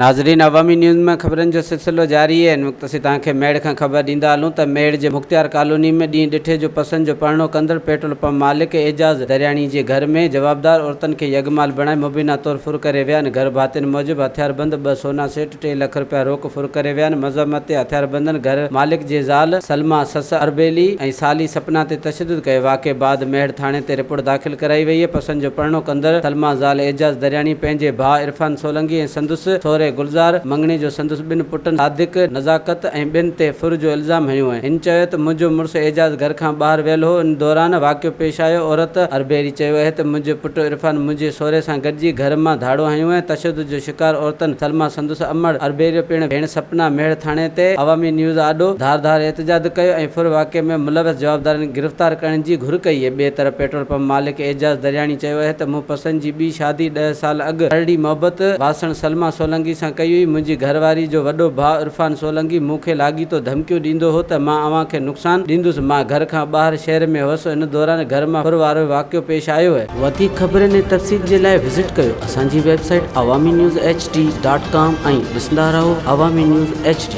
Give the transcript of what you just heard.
नाज़रीन, अवामी न्यूज़ में ख़बरनि जो सिलसिलो जारी है। मुख़्तसिर तव्हांखे मेड़ खां ख़बर ॾींदा हलूं त मेड़ जे मुख़्तियार कॉलोनी में ॾींहुं ॾिठे जो पसंदि जो परणो कंदड़ पेट्रोल पंप मालिक एजाज़ दरियाणी जे घर में जवाबदार औरतुनि खे यगमाल बणाए मुबीना तौर फुर करे विया आहिनि। घर भातियुनि मूजिबि हथियारबंद 2 सोना सेट 3 लख रुपया रोक फुर करे विया आहिनि। मज़म्मत ते हथियारबंदनि घर मालिक जे ज़ाल सलमा सस अरबेली ऐं साली सपना ते तशद्दुद कयो। वाक़े बाद मेड़ थाणे ते रिपोर्ट दाख़िल कराई वई है। पसंदि जो परणो कंदड़ सलमा ज़ाल एजाज़ दरियाणी पंहिंजे भाउ इरफान सोलंकी ऐं संदुसि सहुरे गुलज़ार मंगणी जो संदुसि 2 पुटनि सादिक नज़ाकत ऐं 2 ते फुर जो इल्ज़ाम हयो आहे। हिन चयो त मुंहिंजो मुड़ुसु एजाज़ घर खां ॿाहिरि वियल हो। इन दौरान वाक़ियो पेश आयो। औरत अरबेरी चयो आहे त मुंहिंजो पुटु इरफान मुंहिंजे सहुरे सां गॾिजी घर मां धाड़ो हयो आहे। तशद्दुद जो शिकार औरतुनि सलमा संदुसि अमड़ अरबेरी पिणु भेण सपना मेड़ थाणे ते अवामी न्यूज़ आॾो धारदार एहतजाज कयो ऐं फुर वाक़े में मुलविस जवाबदारनि गिरफ़्तार करण जी घुर कई आहे। ॿिए तरफ़ पेट्रोल पंप मालिक एजाज़ दरियाणी चयो आहे त मूं पसंदि जी ॿी शादी 10 साल अॻु अरड़ी मोहबत वासण सलमा सोलंकी सां कई हुई। मुंहिंजी घरवारी जो वॾो भाउ इरफान सोलंकी मूंखे लाॻीतो धमकियूं ॾींदो हो त मां अव्हां खे नुक़सानु ॾींदुसि। मां घर खां ॿाहिरि शहर में हुअसि। इन दौरान घर मां फुर वारो वाक़ियो पेश आयो आहे। वधीक ख़बरनि ऐं तफ़सील जे लाइ विज़िट कयो असांजी वेबसाइट awamiNewsHD.com ऐं ॾिसंदा रहो अवामी न्यूज़ HD।